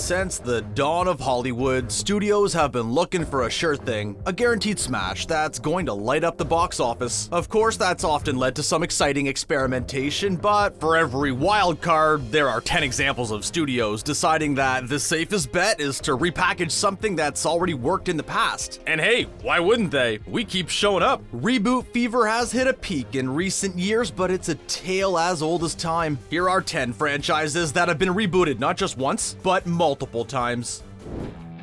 Since the dawn of Hollywood, studios have been looking for a sure thing, a guaranteed smash that's going to light up the box office. Of course, that's often led to some exciting experimentation, but for every wild card, there are 10 examples of studios deciding that the safest bet is to repackage something that's already worked in the past. And hey, why wouldn't they? We keep showing up. Reboot fever has hit a peak in recent years, but it's a tale as old as time. Here are 10 franchises that have been rebooted not just once, but multiple times.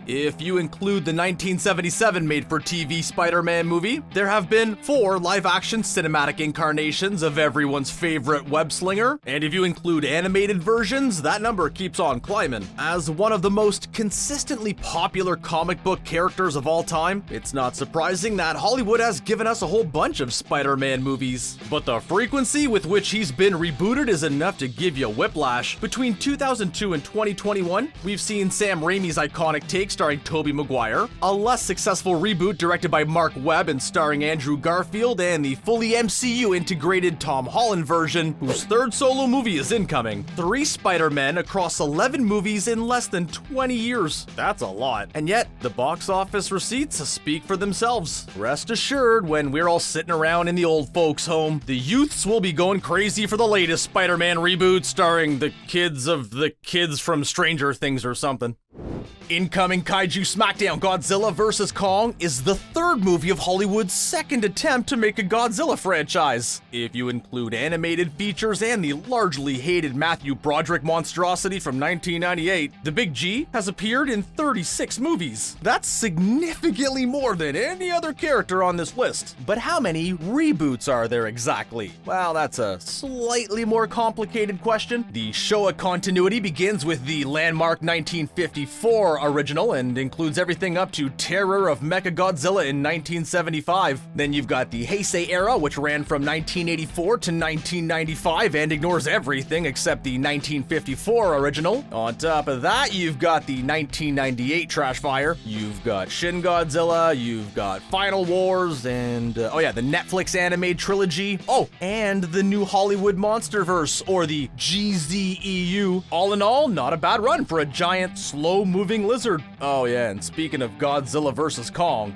If you include the 1977 made-for-TV Spider-Man movie, there have been 4 live-action cinematic incarnations of everyone's favorite web-slinger, and if you include animated versions, that number keeps on climbing. As one of the most consistently popular comic book characters of all time, it's not surprising that Hollywood has given us a whole bunch of Spider-Man movies. But the frequency with which he's been rebooted is enough to give you whiplash. Between 2002 and 2021, we've seen Sam Raimi's iconic take starring Tobey Maguire, a less successful reboot directed by Mark Webb and starring Andrew Garfield, and the fully MCU-integrated Tom Holland version, whose 3rd solo movie is incoming. 3 Spider-Men across 11 movies in less than 20 years. That's a lot. And yet, the box office receipts speak for themselves. Rest assured, when we're all sitting around in the old folks' home, the youths will be going crazy for the latest Spider-Man reboot starring the kids from Stranger Things or something. Incoming Kaiju Smackdown Godzilla vs. Kong is the 3rd movie of Hollywood's 2nd attempt to make a Godzilla franchise. If you include animated features and the largely hated Matthew Broderick monstrosity from 1998, the Big G has appeared in 36 movies. That's significantly more than any other character on this list. But how many reboots are there exactly? Well, that's a slightly more complicated question. The Showa continuity begins with the landmark 1954 original and includes everything up to Terror of Mechagodzilla in 1975. Then you've got the Heisei era, which ran from 1984 to 1995 and ignores everything except the 1954 original. On top of that, you've got the 1998 trash fire. You've got Shin Godzilla, you've got Final Wars, and the Netflix anime trilogy. Oh, and the new Hollywood Monsterverse, or the GZEU. All in all, not a bad run for a giant, slow-moving lizard. Oh yeah, and speaking of Godzilla vs. Kong,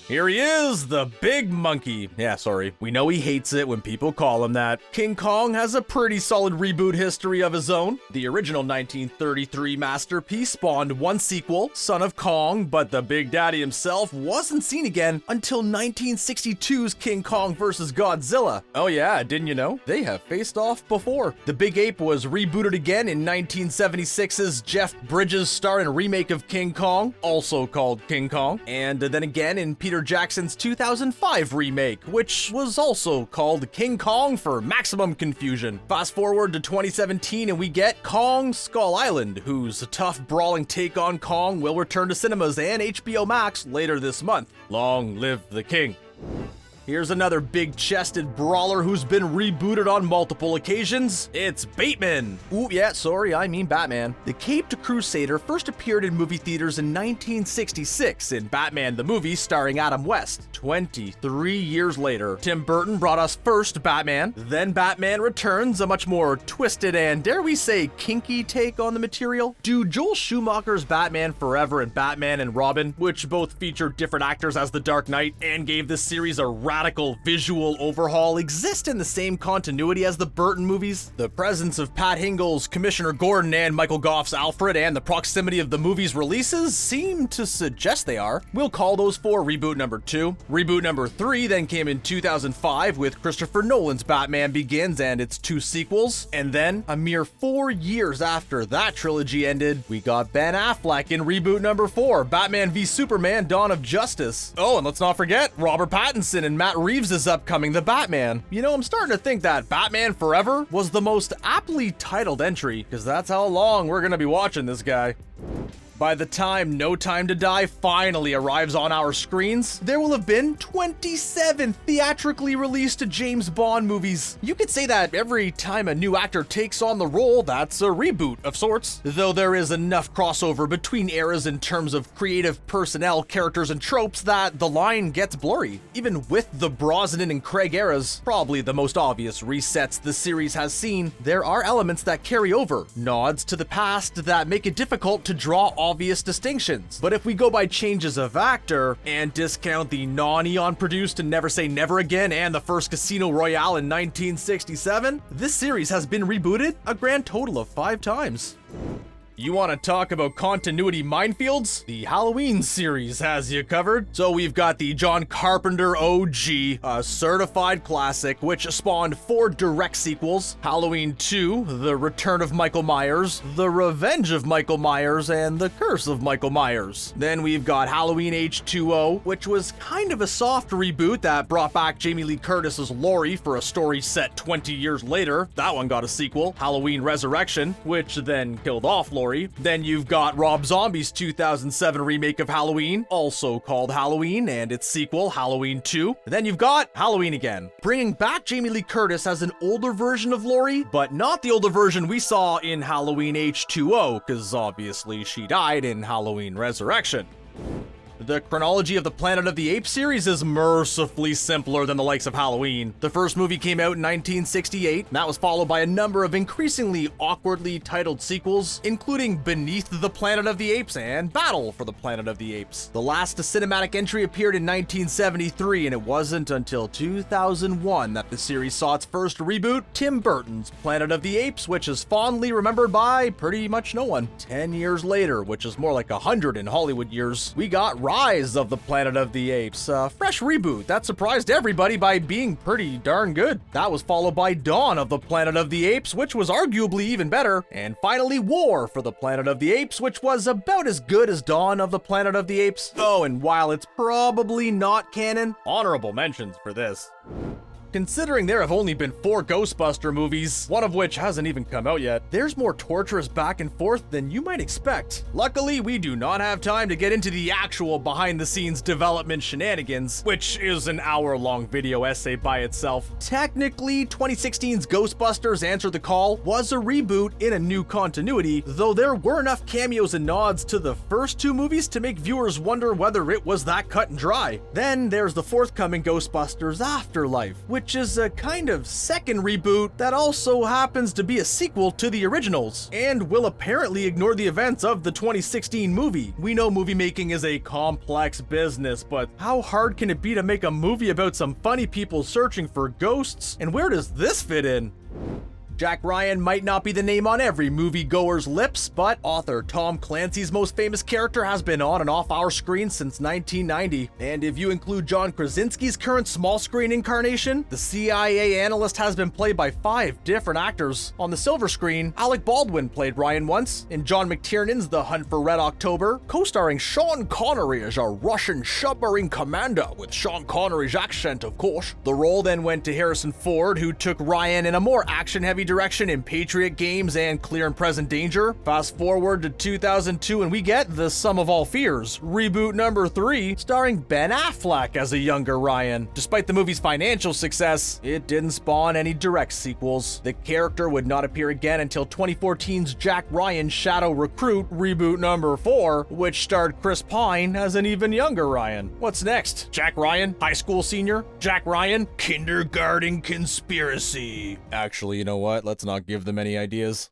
here he is, the big monkey. Yeah, sorry. We know he hates it when people call him that. King Kong has a pretty solid reboot history of his own. The original 1933 masterpiece spawned one sequel, Son of Kong, but the Big Daddy himself wasn't seen again until 1962's King Kong vs. Godzilla. Oh yeah, didn't you know? They have faced off before. The Big Ape was rebooted again in 1976's Jeff Bridges starring remake of King Kong, also called King Kong, and then again in Peter Jackson's 2005 remake, which was also called King Kong for maximum confusion. Fast forward to 2017 and we get Kong Skull Island, whose tough brawling take on Kong will return to cinemas and HBO Max later this month. Long live the king. Here's another big-chested brawler who's been rebooted on multiple occasions. It's Bateman. Ooh, yeah, sorry, I mean Batman. The Caped Crusader first appeared in movie theaters in 1966 in Batman the Movie starring Adam West. 23 years later, Tim Burton brought us first Batman, then Batman Returns, a much more twisted and, dare we say, kinky take on the material. Do Joel Schumacher's Batman Forever and Batman and Robin, which both featured different actors as the Dark Knight and gave this series a radical visual overhaul, exist in the same continuity as the Burton movies? The presence of Pat Hingle's Commissioner Gordon and Michael Gough's Alfred and the proximity of the movie's releases seem to suggest they are. We'll call those 4 reboot number 2. Reboot number 3 then came in 2005 with Christopher Nolan's Batman Begins and its 2 sequels. And then, a mere 4 years after that trilogy ended, we got Ben Affleck in reboot number 4, Batman v Superman: Dawn of Justice. Oh, and let's not forget Robert Pattinson and Matt Reeves' upcoming The Batman. You know, I'm starting to think that Batman Forever was the most aptly titled entry, because that's how long we're gonna be watching this guy. By the time No Time to Die finally arrives on our screens, there will have been 27 theatrically released James Bond movies. You could say that every time a new actor takes on the role, that's a reboot of sorts. Though there is enough crossover between eras in terms of creative personnel, characters, and tropes that the line gets blurry. Even with the Brosnan and Craig eras, probably the most obvious resets the series has seen, there are elements that carry over, nods to the past that make it difficult to draw obvious distinctions. But if we go by changes of actor and discount the non-Eon produced Never Say Never Again and the first Casino Royale in 1967, this series has been rebooted a grand total of 5 times. You want to talk about continuity minefields? The Halloween series has you covered. So we've got the John Carpenter OG, a certified classic, which spawned 4 direct sequels: Halloween 2, The Return of Michael Myers, The Revenge of Michael Myers, and The Curse of Michael Myers. Then we've got Halloween H2O, which was kind of a soft reboot that brought back Jamie Lee Curtis as Laurie for a story set 20 years later. That one got a sequel, Halloween Resurrection, which then killed off Laurie. Then you've got Rob Zombie's 2007 remake of Halloween, also called Halloween, and its sequel, Halloween 2. Then you've got Halloween again, bringing back Jamie Lee Curtis as an older version of Laurie, but not the older version we saw in Halloween H2O, because obviously she died in Halloween Resurrection. The chronology of the Planet of the Apes series is mercifully simpler than the likes of Halloween. The first movie came out in 1968, and that was followed by a number of increasingly awkwardly titled sequels, including Beneath the Planet of the Apes and Battle for the Planet of the Apes. The last cinematic entry appeared in 1973, and it wasn't until 2001 that the series saw its first reboot, Tim Burton's Planet of the Apes, which is fondly remembered by pretty much no one. 10 years later, which is more like 100 in Hollywood years, we got Rise of the Planet of the Apes, a fresh reboot that surprised everybody by being pretty darn good. That was followed by Dawn of the Planet of the Apes, which was arguably even better, and finally War for the Planet of the Apes, which was about as good as Dawn of the Planet of the Apes. Oh, and while it's probably not canon, honorable mentions for this. Considering there have only been 4 Ghostbuster movies, one of which hasn't even come out yet, there's more torturous back and forth than you might expect. Luckily, we do not have time to get into the actual behind-the-scenes development shenanigans, which is an hour-long video essay by itself. Technically, 2016's Ghostbusters Answer the Call was a reboot in a new continuity, though there were enough cameos and nods to the first 2 movies to make viewers wonder whether it was that cut and dry. Then there's the forthcoming Ghostbusters Afterlife, which is a kind of second reboot that also happens to be a sequel to the originals, and will apparently ignore the events of the 2016 movie. We know movie making is a complex business, but how hard can it be to make a movie about some funny people searching for ghosts? And where does this fit in? Jack Ryan might not be the name on every moviegoer's lips, but author Tom Clancy's most famous character has been on and off our screens since 1990. And if you include John Krasinski's current small screen incarnation, the CIA analyst has been played by 5 different actors. On the silver screen, Alec Baldwin played Ryan once, in John McTiernan's The Hunt for Red October, co-starring Sean Connery as a Russian submarine commander with Sean Connery's accent, of course. The role then went to Harrison Ford, who took Ryan in a more action-heavy direction in Patriot Games and Clear and Present Danger. Fast forward to 2002 and we get The Sum of All Fears, reboot number 3, starring Ben Affleck as a younger Ryan. Despite the movie's financial success, it didn't spawn any direct sequels. The character would not appear again until 2014's Jack Ryan Shadow Recruit, reboot number 4, which starred Chris Pine as an even younger Ryan. What's next? Jack Ryan, high school senior? Jack Ryan, kindergarten conspiracy. Actually, you know what? Let's not give them any ideas.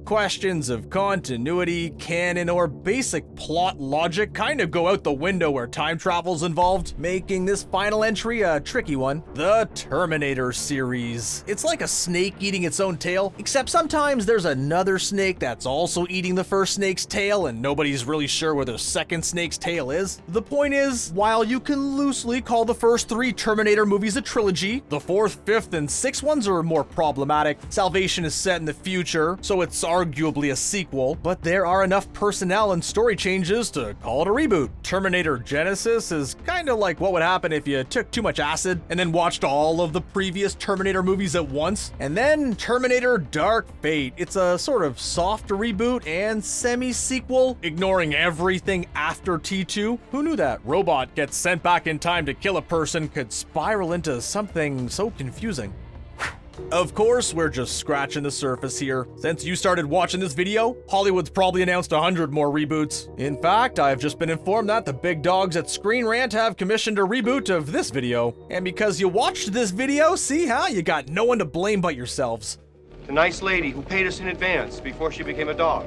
Questions of continuity, canon, or basic plot logic kind of go out the window where time travel's involved, making this final entry a tricky one. The Terminator series. It's like a snake eating its own tail, except sometimes there's another snake that's also eating the first snake's tail, and nobody's really sure where the second snake's tail is. The point is, while you can loosely call the first 3 Terminator movies a trilogy, the 4th, 5th, and 6th ones are more problematic. Salvation is set in the future, so it's arguably a sequel, but there are enough personnel and story changes to call it a reboot. Terminator Genesis is kinda like what would happen if you took too much acid and then watched all of the previous Terminator movies at once. And then Terminator Dark Fate. It's a sort of soft reboot and semi-sequel, ignoring everything after T2. Who knew that robot gets sent back in time to kill a person could spiral into something so confusing? Of course, we're just scratching the surface here. Since you started watching this video, Hollywood's probably announced 100 more reboots. In fact, I've just been informed that the big dogs at ScreenRant have commissioned a reboot of this video. And because you watched this video, see how you got no one to blame but yourselves. The nice lady who paid us in advance before she became a dog.